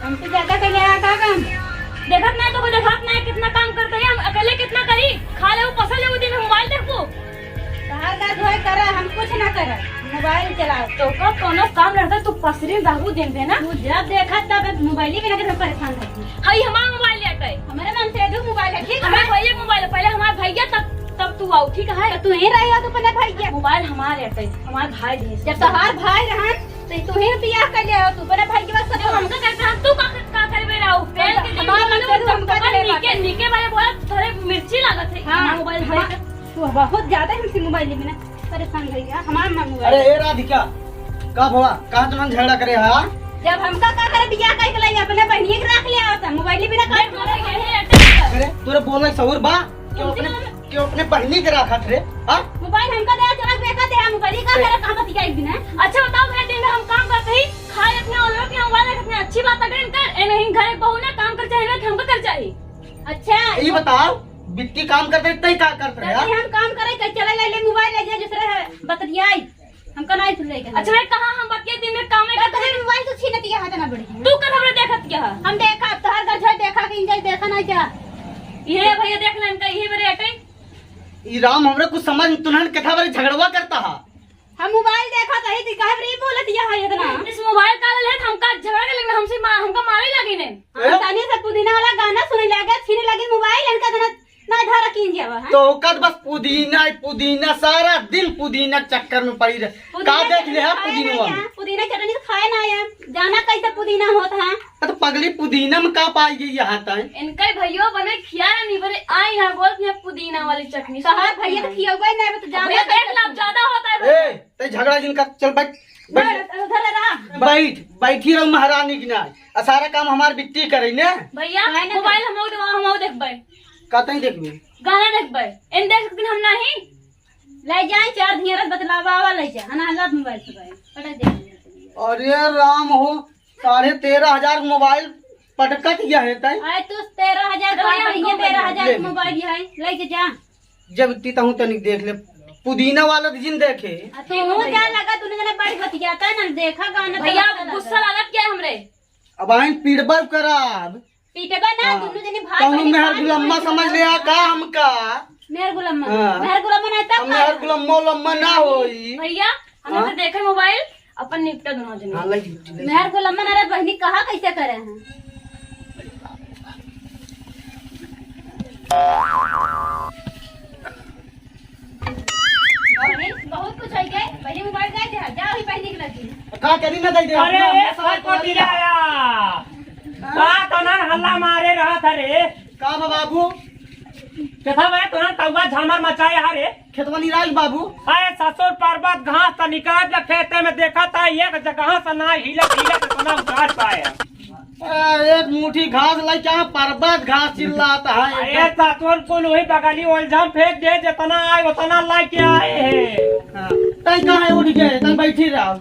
हमसे ज्यादा कहीं आया का काम देखत नहीं तो देखत नहीं कितना काम करते हैं हम अकेले कितना करी खा ले पसल ले दिन मोबाइल देखबो बाहर का धोए कर हम कुछ ना कर मोबाइल चलाओ तो कब कोनो काम रहता तू पसरी दागू दिन पे ना तू जब देखा तब मोबाइल ही बिना के परेशान रहती हां हमारा मोबाइल लेके हमारे मन से जो मोबाइल है ठीक है भैया मोबाइल पहले हमारा भैया तब तू आओ ठीक है तू यहीं रही हो तो पहले भैया मोबाइल हमारे लेके हमारा भाई दे जब तोहार भाई रहन तो तू ही बियाह कर ले तू पहले भाई के पास सब हमका करता तू का करबे रहो पेल के हमारा मन से हम कर नीके वाले बोला थोड़े मिर्ची लागत है हमारा मोबाइल भाई तू बहुत ज्यादा हमसे मोबाइल में ना परेशान भैया हमारा मोबाइल अरे ए राधिका कब हुआ कहां तुम झगड़ा करे हां जब हमका का करे बियाह कर के ले अपने बहनिए के रख लिया होता मोबाइल बिना कर अरे तोरे बोले सहुर बा क्यों अपने बहनी के रखा थे हां मोबाइल हमका दे चला बेका दे मोबाइल का करे कहां बतिया एक दिन अच्छा बताओ भैया दिन में हम काम करते ही खाए अपने और लोग के मोबाइल रखते अच्छी बात अगर कर ए नहीं घर बहू ना काम कर चाहिए ना हमको कर चाहिए अच्छा ये बताओ बिट्टी काम करते तई का करते यार हम काम करे के चला ले मोबाइल ले जा दूसरे बतियाई हमका नहीं सुन ले अच्छा मैं कहां हम बतिया दिन में काम करते हैं मोबाइल तो छीन दिया हाथ ना बड़ी तू कल हमने देखत क्या हम देखा तोहर घर छोड़ देखा कि इंजय देखा नहीं क्या ये भैया देखना इनका यही मेरे अटे ई राम हमरे कुछ समझ तुनहन कथा बारे झगड़वा करता हा हम मोबाइल देखा कहीं थी काहे रे बोलत या है इतना इस मोबाइल का ले हमका झगड़ा के लेकिन हमसे हमका मारे लगी ने हम तानी से पुदीना वाला गाना सुने लगे छीने लगी मोबाइल इनका ना धारा कीन जावा तो कद बस पुदीना सारा दिन पुदीना चक्कर में पड़ी रहे का देख ले पुदीना चटनी तो खाए ना आया जाना कैसे पुदीना होता है तो पगली पुदीना में का पाई गई यहाँ तक इनका भैया बने खिया नहीं बने आई यहाँ बोल पुदीना वाली चटनी सहार भैया तो खिया हुआ नहीं तो जाना देख लाभ ज्यादा होता है ए ते झगड़ा जिनका चल बैठी रहो महारानी की ना सारा काम हमार बिट्टी करे ने भैया मोबाइल हम देखबे कतई देखबे गाना देखबे इन देख दिन हम नहीं ले जाए चार धियरत बतलावा ले जा हना हल्ला मोबाइल से भाई पटा देख अरे राम हो 13,500 मोबाइल पटकत गया है तय आए तू 13,000 का ये 13,000 मोबाइल है ले के जा जब तीता हूं तनिक देख ले पुदीना वाला जिन देखे तू क्या लगा तूने जने बड़ी बतियाता ना देखा गाना भैया गुस्सा लागत क्या हमरे अब आइन पीड़बल कराब पीटेगा ना दोनों जने भाई कहूं मेहर गुलम्मा समझ ले का हमका मेहर गुलम्मा नहीं तब मेहर गुलम्मा लम्मा ना होई भैया हमने देखे मोबाइल अपन निपटा दोनों जने मेहर गुलम्मा ना रे बहनी कहा कैसे करे हैं बहुत कुछ है गए पहले मोबाइल गए थे जाओ ही पहले के लगी का करी ना दे दे अरे एक को गिराया का तो ना हल्ला मारे रहा था रे का बाबू कथा में तो ना तवा झामर मचाए हारे खेतवा निराज बाबू अरे ससुर पर्वत घास तो निकाल के खेते में देखा था एक जगह से ना हिलत तो ना उतार पाया एक मुट्ठी घास लाई क्या पर्वत घास चिल्लाता है अरे ससुर को वही बगाली ओलझम फेंक दे जितना आए उतना लाई के आए है तई कहां है उठ गए तई बैठी रहो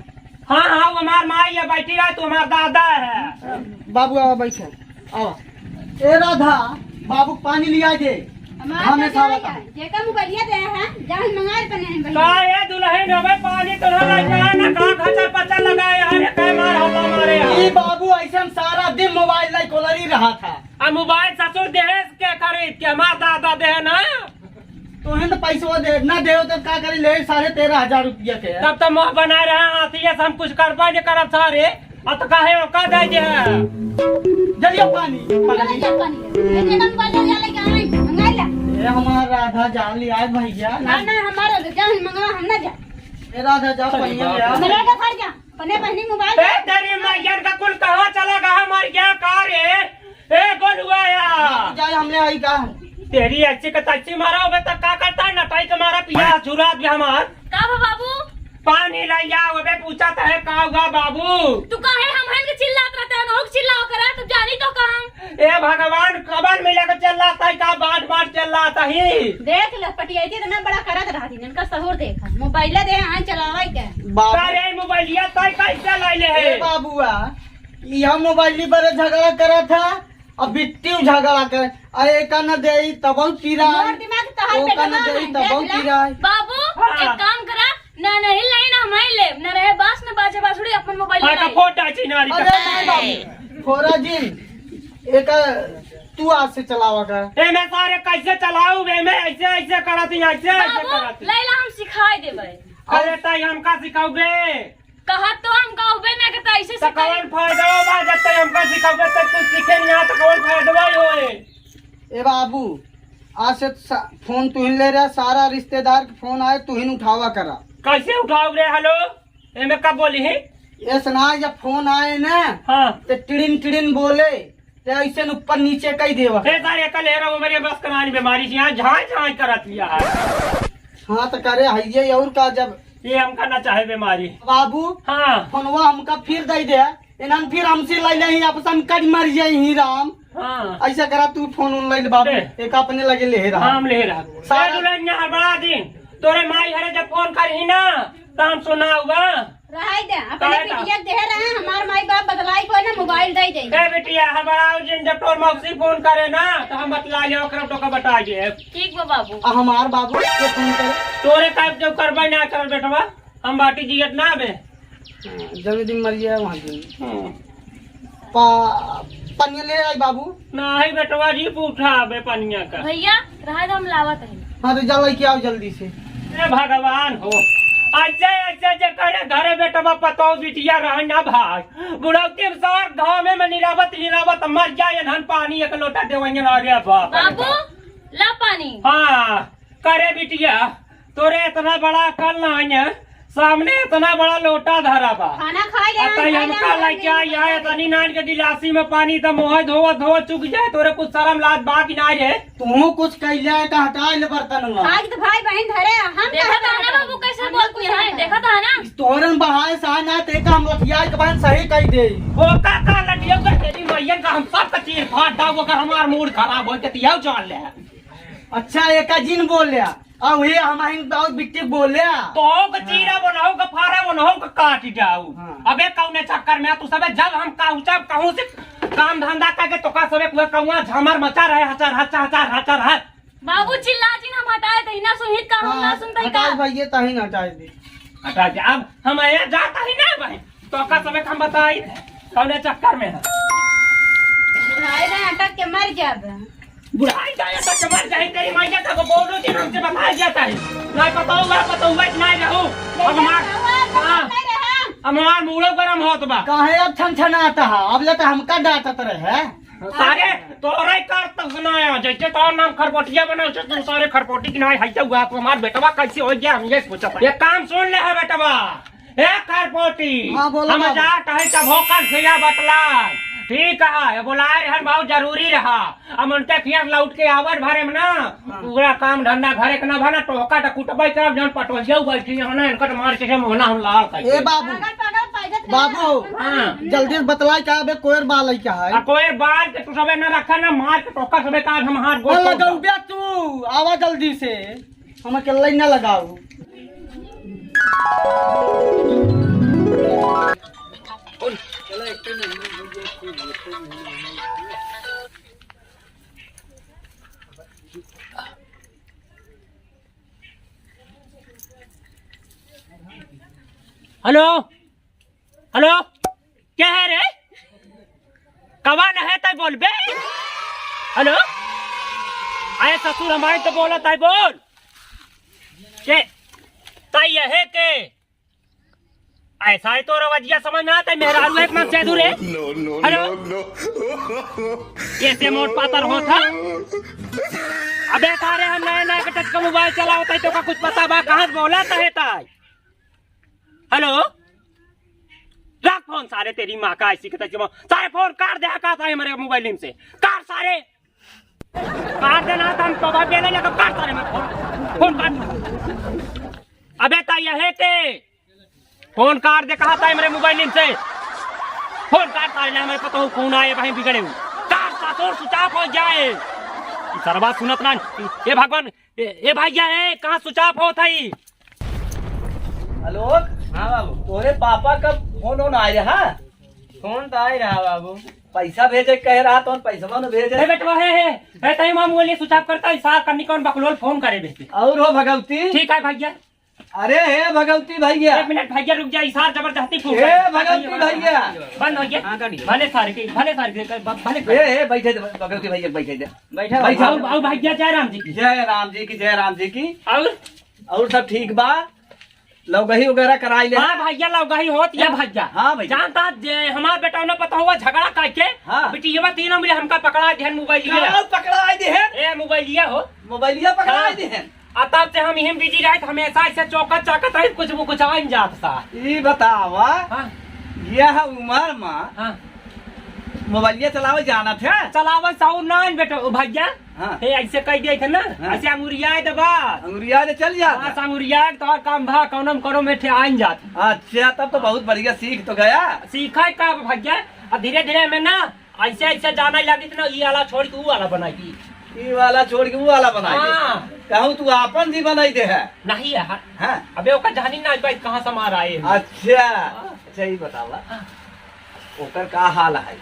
हाँ हाँ हमार माँ ये बैठी रहा तो हमारा दादा है बाबू आओ बैठो आओ ए राधा बाबू पानी लिया दे हमें खावता जेका मोबाइलिया दे हैं जान मंगाए बने हैं का ये दुल्हन होवे पानी तो ना जाए ना का खचर पचर लगाए अरे काय मार हल्ला मारे ई बाबू ऐसा सारा दिन मोबाइल लाई कोलरी रहा था आ मोबाइल ससुर दहेज के खरीद के हमार दादा दे ना तोहें तो पैसा दे ना दे तो का करी ले 13,500 रुपया के तब तो मुंह बनाए रहे हाथी से हम कुछ करबा नहीं करब सारे अत काहे ओका दे जे जलिया पानी ये नंबर ले जा लेके आए मंगा ले ए हमार राधा जान लिया भैया ना ना हमारा जान मंगा हम ना जा ए राधा जा पानी ले आ मेरा का फर जा पने पहनी मोबाइल ए तेरी मैया का कुल कहां चला गया मर गया का रे ए गोलुआया जाए हमने आई का तेरी अच्छी का तच्ची मारा होगा तो का करता ना टाई तुम्हारा पिया चुरात भी हमार का बाबू पानी लाई आओ बे पूछा तो है का हुआ बाबू तू काहे हम हैं के चिल्लात रहते हैं लोग चिल्लाओ करा तू जानी तो कहां ए भगवान कबर में लेकर चल रहा था का बाट बाट चल रहा था ही देख ले पटियाई थी ना बड़ा करत रहा थी इनका सहूर देखा मोबाइल दे हां चलावाई के बाबू अरे मोबाइलिया तय कैसे लाइले है ए बाबूआ यह मोबाइल पर झगड़ा करा था अब बिट्टी झगड़ा कर अरे का न दे तब पीरा दिमाग तहार पे का न दे तब पीरा बाबू एक काम करा ना नहीं लाई ना हमारे ले ना रहे बास ना बाजे बासुड़ी अपन मोबाइल का फोटा चिनारी अरे नहीं बाबू फोरा जी एक तू आज से चलावा कर। ए मैं सारे कैसे चलाऊ बे, मैं ऐसे ऐसे करती ऐसे ऐसे बाबू करती। लैला हम सिखाई देबे। अरे ताई हमका सिखाओगे कहा तो हम कहबे ना करता ऐसे तो सिखाई। कौन फायदा होगा जब तक हमका सिखाओगे तब कुछ सीखे नहीं आता, कौन फायदा होए। ए बाबू आज से फोन तू ही ले रहा, सारा रिश्तेदार के फोन आए तू ही उठावा करा। कैसे उठाओगे? हेलो ए मैं कब बोली है? ये सुना जब फोन आए ना हाँ तो टिड़िन टिड़िन बोले तो ऐसे न ऊपर नीचे कई देवा। ए सारे कल ले रहा हूँ मेरे बस करानी बीमारी से यहाँ झाँच झाँच करत लिया है। हाँ तो करे है और का जब ये हमका ना चाहे बीमारी। बाबू हाँ फोनवा हमका फिर दे दे इन्हन फिर हमसे ले ले आपस हम कट मर जाए ही राम। हाँ ऐसा करा तू फोन ऑनलाइन बाबू एक अपने लगे ले रहा। हम ले रहा सारा- सारे दुल्हन हड़बड़ा दिन तोरे माई हरे जब फोन करी ना तो हम सुना हुआ। रहाई दे अपने काहे का? बिटिया दे रहे हैं हमार माई बाप बदलाई को ना मोबाइल दे दे। ए बेटिया हड़बड़ाओ जिन जब तोर मौसी फोन करे ना तो हम बतला लियो ओकरा तो का बता दे। ठीक बा बाबू। हमार बाबू के फोन करे तोरे का जो करबे ना कर बेटवा हम बाटी जियत ना बे। जब दिन मर जाए वहाँ दिन पनिया ले आई बाबू। नहीं बेटवा जी पूछा बे पनिया का। भैया रहा दे हम लावत है। हाँ तो जल के आओ जल्दी से। ए भगवान हो ऐसे ऐसे जे करे घरे बेटवा पतो बिटिया रह ना भाई बुढ़ौती सर गाँव में निरावत मर जाए नहन पानी एक लोटा देवंजन आ गया बाप। बाबू ला पानी। हाँ करे बिटिया तोरे इतना बड़ा कल ना सामने इतना बड़ा लोटा धरा बा खाना खाए ले अतः हमका लगे आया तनी नान के गिलासी में पानी तो मोह धो चुक जाए तोरे कुछ शर्म लाज बाकी ना रे। तू कुछ कैले का हटा ले बर्तन आज तो भाई बहन धरे हम देखा था ना बाबू कैसे बोलती है देखा था ना। तोरन बढ़ाए सा ना ते का हम लठिया के बहन सही कह दे। वो का लटियो का तेरी मैयन का हम सब का चीर फाड़ दाओ अगर हमार मूड खराब हो के तिया चल ले। अच्छा एक जिन बोल लिया अब ये हमारी बहुत बिट्टी बोल लिया तो का चीरा बनाओ का फारा बनाओ का काट जाओ। अबे कौने चक्कर में तू सबे जब हम कहूँ से काम धंधा करके तो का सबे कुआ कौआ झमर मचा रहे हचर बाबू चिल्ला जी हम हटाए थे ना सुहित का हम ना सुनते का। हटाए भाई ये तही ना हटाए दे। हटा जा अब हम यहाँ जाता ही ना भाई तो का सबे हम बताई कौने चक्कर में है। भाई ना अटक के मर जाब। बुढ़ाई जाए तो चमर जाए तेरी मैया का बोलो कि हमसे बताया जाता है नहीं पता नहीं रहूं हमार मूड़ो गरम होत बा काहे अब छनछनाता है अब ले तो हमका डांटत रहे। सारे तोरे कर तक सुनाया जैसे तो नाम खरपोटिया बना तू सारे खरपोटी की नहीं है हुआ तो हमार बेटवा कैसे हो गया हम ये पूछा ये काम सुन ले है बेटवा ए खरपोटी हाँ, बोलो हम बाबू। जा कहे तब होकर से बतला ठीक है बुलाए रहन बहुत जरूरी रहा अब उनके फिर लौट के आवर भरे में ना पूरा काम धंधा घरे के ना भना टोका टकुटबे कर जन पटोलिया बैठी है ना इनका मार के मोहना हम लाल कर ए बाबू बाबू हां जल्दी बतला क्या बे कोयर बाल क्या है। कोई बाल के तू सबे न रखा ना मार के टोका सबे का हम हाथ गोल लगाऊ बे तू आवा जल्दी से हम अकेले ना लगाऊ। हेलो हेलो क्या है रे कवा न है तय बोल बे। हेलो आए ससुर हमारे तो बोला तय बोल के तय ये है के ऐसा है तो रवजिया समझ में आता है मेरा आलू एक मन से दूर है। हेलो कैसे मोट पातर हो था अबे तारे हम नए नए टच का मोबाइल चला होता है तो का कुछ पता बा कहाँ बोला है ताई। हेलो रख फोन सारे तेरी माँ का ऐसी सारे फोन काट दे का था हमारे मोबाइल से काट सारे काट देना था हम तो भाई बेले लगा काट सारे में फोन काट। अबे ताई है के फोन काट दे कहा था मेरे मोबाइल से फोन काट सारे हमारे पता हो कौन आए भाई बिगड़े काट सा तो स्विच ऑफ हो जाए सारा बात सुनत ना ये भगवान ये भैया है कहाँ स्विच ऑफ हो था। हेलो हाँ बाबू तोरे पापा का फोन ऑन आ रहा फोन तो आ रहा बाबू पैसा भेजे कह रहा तो पैसा न भेजे बेटवा है तई मां बोले स्विच ऑफ करता है सार करनी कौन बकलोल फोन करे बेटे और हो भगवती ठीक है भैया अरे हे भगवती भैया, 1 मिनट भैया रुक जा, इशार जबरदस्ती फूट हे भगवती भैया, बंद हो गया। भले सारे के भले हे बैठे दे, भगवती भैया बैठे दे, बैठा बैठा। आओ भैया जय राम जी की। जय राम जी की, जय राम जी की। और सब ठीक बा? लौगही वगैरह कराई ले? हाँ भैया लौगही होत या भैया। हाँ भैया। जानता हमार बेटा ने पता हुआ झगड़ा करके हाँ। बेटिया तीनों मिले हमका पकड़ा दिहन मोबाइलिया। पकड़ा दी है? ए मोबाइलिया हो, मोबाइलिया पकड़ा दी है। तब से हम हिम बिजी रहे, हमेशा ऐसे चौकत चाकत रहे, कुछ आ जात सा। ये बतावा, हाँ। यह उम्र में हाँ। मोबाइलिया चलावे जाना थे? चलावे साउ नान बेटा भैया। हाँ। हे ऐसे कह दिए थे ना, हाँ। ऐसे अंगुरिया दबा अंगुरिया दे चल जा। हाँ अंगुरिया तो काम भा कौनम करो में थे आइन जात। अच्छा, तब तो बहुत बढ़िया सीख तो गया। सीखा का भैया, अब धीरे धीरे में ना ऐसे जाना लगी थी ना, ये वाला छोड़ के वो वाला बनाई। ये वाला छोड़ के वो वाला बनाई दे। हाँ। कहूँ तू आपन जी बनाई दे है? नहीं है। हाँ। अबे ओका जानी ना भाई कहाँ से मार आए। अच्छा अच्छा, ये बतावा ओकर का हाल है?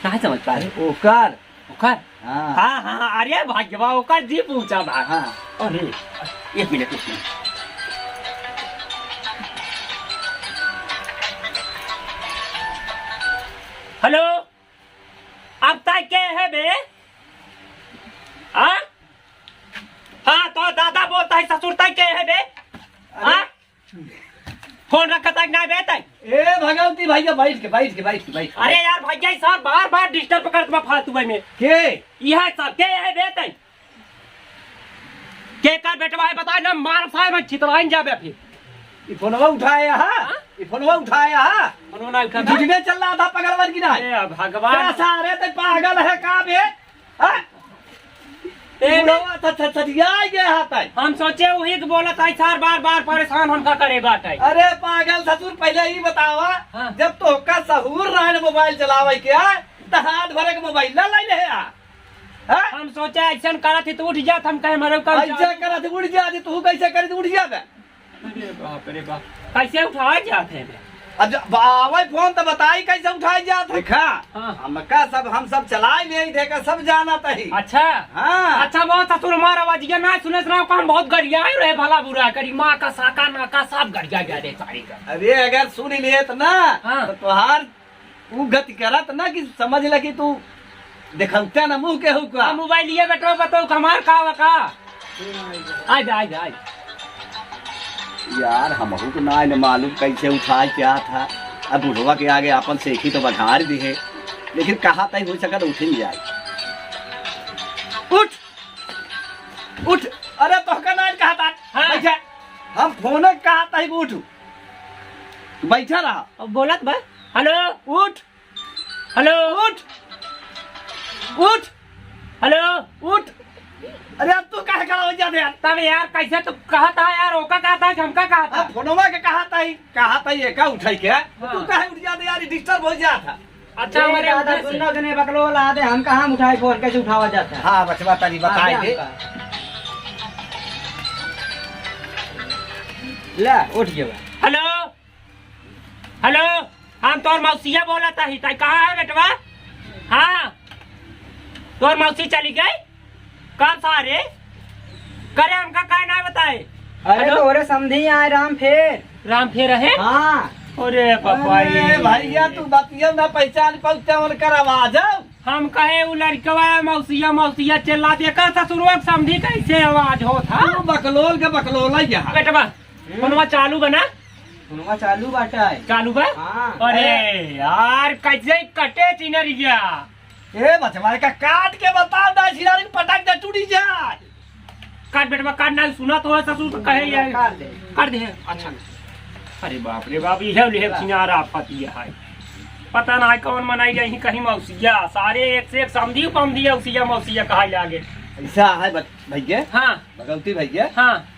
नहीं समझ पाए ओकर? ओकर हाँ हाँ हाँ, अरे भाग्यवा ओकर जी पूछा बा। हाँ। अरे 1 मिनट। हेलो, अब तक के है बे? हाँ हाँ, तो दादा बोलता है ससुर तक के है बे? हाँ फोन रखा तक ना बे तक। ए भगवती भैया, बैठ के। अरे यार भैया सर बार बार डिस्टर्ब करत फालतू में के यह सब के है बे तक? के कर बेटवा है बता ना, मार फाय में छितराइन जाबे फिर। ये फोनवा उठाया हा? ये फोनवा उठाया हा? उन्होंने उठा था। जिसमें चल रहा था पगलवन की ना? ए भगवान, सारे तक पागल है का बे? हाँ? सदिया गया तक। हम सोचे वही के बोला था सर बार बार परेशान हमका करे बात है। अरे पागल ससुर, पहले ही बतावा। हाँ। जब तो का सहूर रहा मोबाइल चलावे के हाथ भरे के मोबाइल ला लाई ले। हम सोचे ऐसा करा थी तो उठ जात, हम कहे मरो कर ऐसा करा थे उड़ जा, तू कैसे करे तो उड़ जा। अरे बाप रे बाप, कैसे उठाए जाते हैं? अब बाबा फोन तो बताई कैसे उठाई जात है। देखा हाँ। हम सब चलाए ले देखा, सब जाना तही। अच्छा हाँ। अच्छा, बहुत ससुर मार आवाज ना सुने हम बहुत गरिया रहे, भला बुरा करी माँ का साका ना का सब गरिया गया रे साड़ी का। अरे अगर सुन लेत ना हाँ। तो तुहार तू गति करत ना कि समझ लगी तू देखता ना मुंह के हुआ। मोबाइल लिए बेटो बताओ हमार का आज यार हमहू को ना मालूम कैसे उठाए क्या था। अब बुढ़वा के आगे अपन सेखी तो बढ़ार दी है, लेकिन कहा तय हो सका तो उठ ही जाए। उठ। अरे तो ना कहा था। हाँ। बैठा, हम फोन कहा था उठ, बैठा रहा। अब बोलत बा। हेलो उठ। हेलो उठ। हेलो उठ। अरे अब तू कहा खड़ा हो जाते यार? तब यार कैसे तो कहा था यार, ओका कहा था हमका कहा था। फोनवा के कहा था ये का उठाई के तू कहा उठ जाते यार, डिस्टर्ब हो जाता। अच्छा हमारे दादा सुनना सुने बकलो ला दे, हम कहाँ उठाए फोन, कैसे उठावा जाता है? हाँ बचवा तनी बताए दे। ले उठ गया। हेलो हेलो, हम तोर मौसिया बोला था ही कहाँ है बेटवा? हाँ तोर मौसी चली गई कब सारे करे, हमका काय ना बताए। अरे तोरे समझी आए राम फेर है। हाँ। अरे पापा भैया तू बतिया ना पहचान पाऊँ उनकर आवाज। हम कहे वो लड़कवा मौसिया चिल्ला दे कर ससुरवा समझी कैसे आवाज हो था। बकलोल के बकलोला यहाँ बेटवा फोनवा चालू बना? फोनवा चालू बाटा है। चालू बा? हाँ। अरे यार कैसे कटे चिनरिया। ए बचवा का काट के बता दा, सिरारी पटक दे टूटी जाए। काट बेटवा काट ना, सुना तो है ससुर को कहे यार काट दे। अच्छा अरे बाप रे बाप, ये सिनारा फतिया है, पता ना कौन मनाई गई कहीं मौसिया, सारे एक से एक समझी पमदिया मौसिया कहा लागे। ऐसा है भैया। हाँ भगवती भैया। हाँ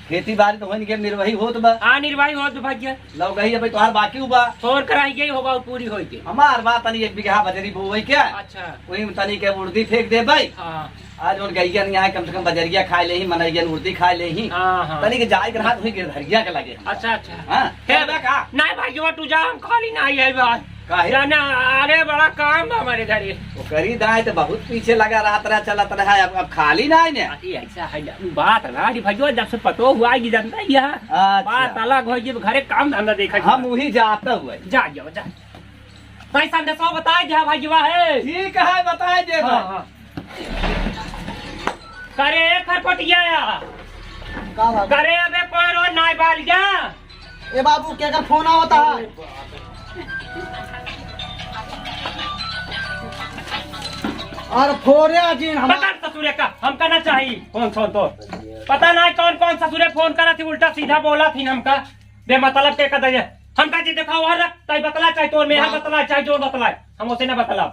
खेती बाड़ी तो होने के निर्वाही होत बा। हाँ निर्वाही हो तो भैया लौ गई अब तोहार बाकी हुआ छोड़ कराई गई होगा पूरी हो के। हमार बात तनी 1 बीघा बजरी बोई क्या? अच्छा वही में तनी के उर्दी फेंक दे भाई। हाँ आज और गैया नहीं आए, कम से कम बजरिया खा ले ही, मनैया उर्दी खा ले ही। हाँ तनी के जाए के रात हुई गिरधरिया के लगे। अच्छा हाँ नहीं भाई तू जा, हम खाली ना आई है काहे जाना अरे बड़ा काम बा हमारे घरे। वो करी दाए तो बहुत पीछे लगा रहा तरह चलत रहा है, अब खाली ना है ने। अरे ऐसा है बात ना भैया, जब से पतो हुआ कि जानता ही है बात अलग हो, जब घरे काम धंधा देखा हम वही जाते हुए जा जाओ जा। पैसा दसो बताए जा भैया है। ठीक है बताए दे। हाँ। करे खरपटिया का बाबू करे अबे कोई रोज नाई बाल गया। ए बाबू क्या कर फोन आवता है? और फोरे अजीन हम पता ससुरे का हम करना चाहिए कौन सा तो पता नहीं कौन कौन ससुरे फोन करा थी, उल्टा सीधा बोला थी हमका बेमतलब के कदे हमका जी देखा हुआ रख तई बतला चाहे तोर में बतला चाहे जो बतलाए हम उसे ना बतला।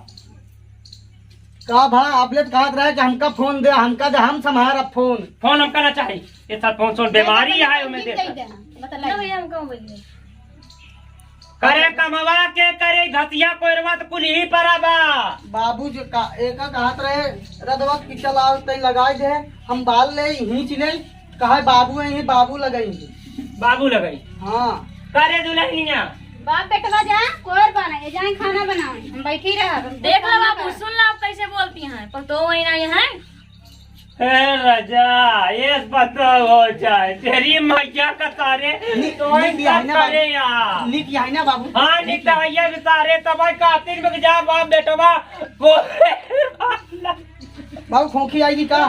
का भा आपले कहा रहे कि हमका फोन दे, हमका दे, हम संभार फोन फोन हम करना चाहिए ये सब फोन सुन बीमारी है उमें दे ना भैया हम कहाँ बोलिए करे कमवा के करे घसिया कोरवा तो कुल ही पराबा। बाबू जो का एक कहत रहे रदवा की चलाओ तई लगाई दे, हम बाल ले हिंच ले, कहा बाबू है बाबू लगाई। बाबू लगाई हाँ करे दुल्हनिया बाप बेटवा जा कोर बनाए जाए खाना बनाए हम बैठी रहा। देख लो बाबू सुन लो आप कैसे बोलती हैं पर तो वही नहीं है। रजा ये पता हो जाए तेरी मैया का तारे तो करे यार लिख है ना बाबू। हाँ निकटाइया सारे तब कातिल में जा बाप बेटवा को बाबू खोखी आएगी का?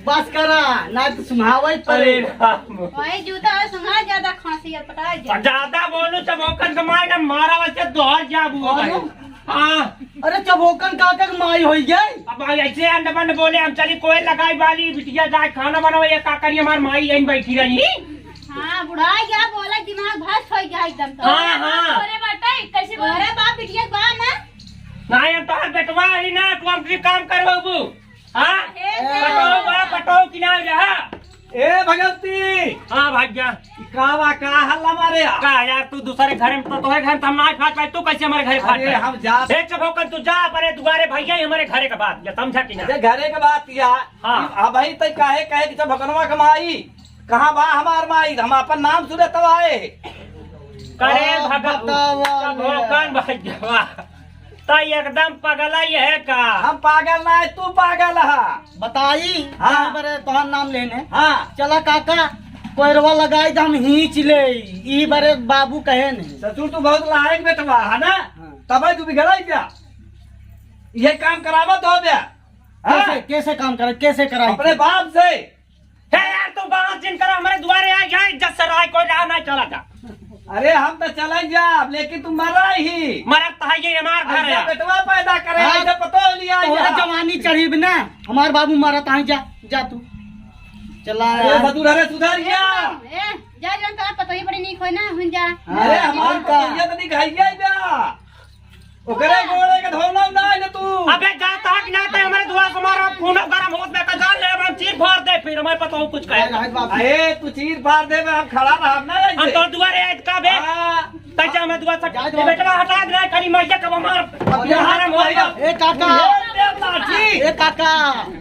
बस करा ना तो सुनावे पड़े। वही जूता और सुंघा ज्यादा खांसी और पटा जा ज्यादा बोलू चमोकन कमाए ना मारा वैसे दोहर जाबू। हाँ अरे चबोकन का माई हो गई। अब ऐसे अंडमंड बोले हम चली कोई लगाई वाली बिटिया जाए खाना बनावे ये का करी हमार माई यहीं बैठी रही। हाँ बुढ़ा गया बोला दिमाग भस हो गया एकदम तो। हाँ हाँ अरे बेटा कैसे बोल रहे बाप बिटिया बा ना नहीं हम तो बेटवा ही ना तू हम काम करबू। हाँ पटाओ बा पटाओ कि ना रहा ए भगवती। हाँ भाग्या कावा का हल्ला मारे का यार तू दूसरे घर में तो तोहे घर में हम ना फाट पाए तू कैसे हमारे घर फाट अरे हम जा एक चबोकन तू जा परे दुआरे भैया ही हमारे घरे का बात या समझा कि ना। घरे के बात किया। हाँ। अब भाई तय काहे कहे कि जब भगनवा कमाई कहाँ बा हमार माई, हम अपन नाम सुने तब आए। करे बतावा चबोकन भैया तो एकदम पगला ही है का। हम पागल ना है तू पागल है। बताई हाँ। बरे तोहर नाम लेने। हाँ चला काका कोयरवा लगाई तो हम हिंच ले ई बरे बाबू कहे नहीं। ससुर तू बहुत लायक बेटवा है ना। हाँ। तब तू बिगड़ाई क्या ये काम करावत हो गया। कैसे कैसे काम करे कैसे कराई? अपने बाप से। हे यार तू बात जिन कर हमारे द्वारे आ जाए इज्जत से रहा कोई रहा नहीं चला जा। अरे हम तो चले जा लेकिन तुम मरा ही मरत तो है ये हमार घर ऐसा है। बेटवा पैदा करे हाँ। ऐसा पतो लिया तोहरा जा। जवानी चढ़ी ना हमार बाबू मारा ताही जा जा तू चला अरे यार। ससुर अरे सुधर गया। जा जान तो पता ही बड़ी नहीं खोई ना हुन जा। अरे हमार का पतिया तो दिखाइए जा ओकरे गोड़े के धोना ना है तू। अबे जाता कि ना तो हमारे द्वार से हमारा खून गरम होत में का ले हम चीर फाड़ दे फिर हमारे पता हो कुछ कहे। अरे तू चीर फाड़ दे में हम खड़ा रहा ना हम ऐसे। तो द्वारे आज का बे हाँ। तैजा मैं द्वार से जा, जा। बेटवा हटा दे करी मैया कब हमार हराम हो गया। ए काका ए देवनाथी। ए काका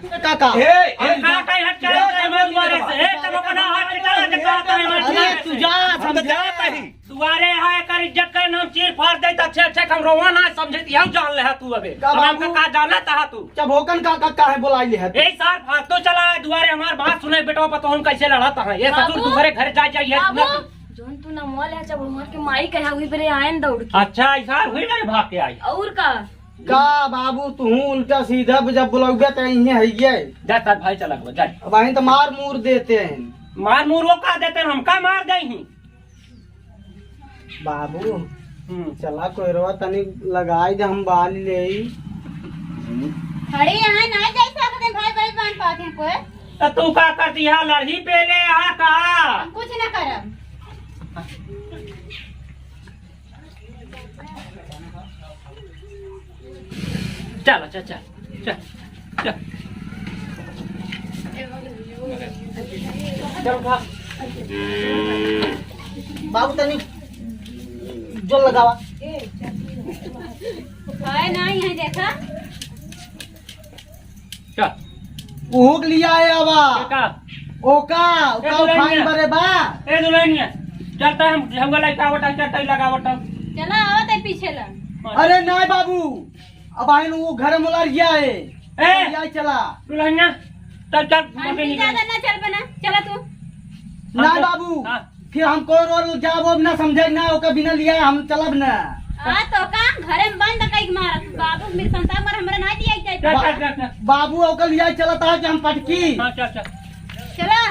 ए काका ए का कहीं हट चला हमारे द्वारे से ए तब को ना हट चला जे कहता है अरे हमारे तू जा समझा नहीं। दुआरे है कर इज्जत कर नाम चीर फाड़ दे अच्छे अच्छे हम रोवा ना समझे हम जान ले तू अबे का अब हमका बाबू? का जाना था तू चबोकन काका काहे बुलाई ले है? ए सार फातो चला है दुआरे हमार बात सुने बेटा पता हम कैसे लड़ाता है ये ससुर बाबू? तुम्हारे घर जा जाइए बाबू जोन तू ना मोल है जब उमर के माई कहा हुई बरे आयन दौड़ के अच्छा ऐसा हुई मेरे भाग के आई और का का बाबू तू उल्टा सीधा जब बुलाओगे तो इन्हें है ये जा तार भाई चला गो जा अब અહીં तो मार मूर देते हैं मार मुर्गो का देते हैं हमका मार दे ही बाबू चला कोयरवा तनी लगाई दे हम बाल ले खड़ी यहाँ ना जा सकते भाई भाई बांध पाते हैं कोई तो तू का करती है लड़ही पे ले आ का हम कुछ ना करब। चलो चल चल चल चल चल खा बाबू तनी जो लगावा है ना यहाँ देखा चल उहुक लिया है आवा का ओका ओका दुल्हनिया। फाइन बरे बा ए दुल्हनिया चलता है हम झंगल लगावट चलता लगावट चला आवत है पीछे ला अरे नहीं बाबू अब आइन वो घर में लड़ गया है ए चला दुल्हनिया चल चल आंटी ज्यादा ना चल बना चला तू नहीं बाबू हाँ। फिर हमको रोल जाब अब ना समझे ना ओकर बिना लिया हम चलब ना आ तो काम घरे में बंद कई मार बाबू मेरे संसार में हमरा ना दिया जाए चल चल चल चल बाबू ओकर लिया चलता है कि हम पटकी हाँ चल चल चला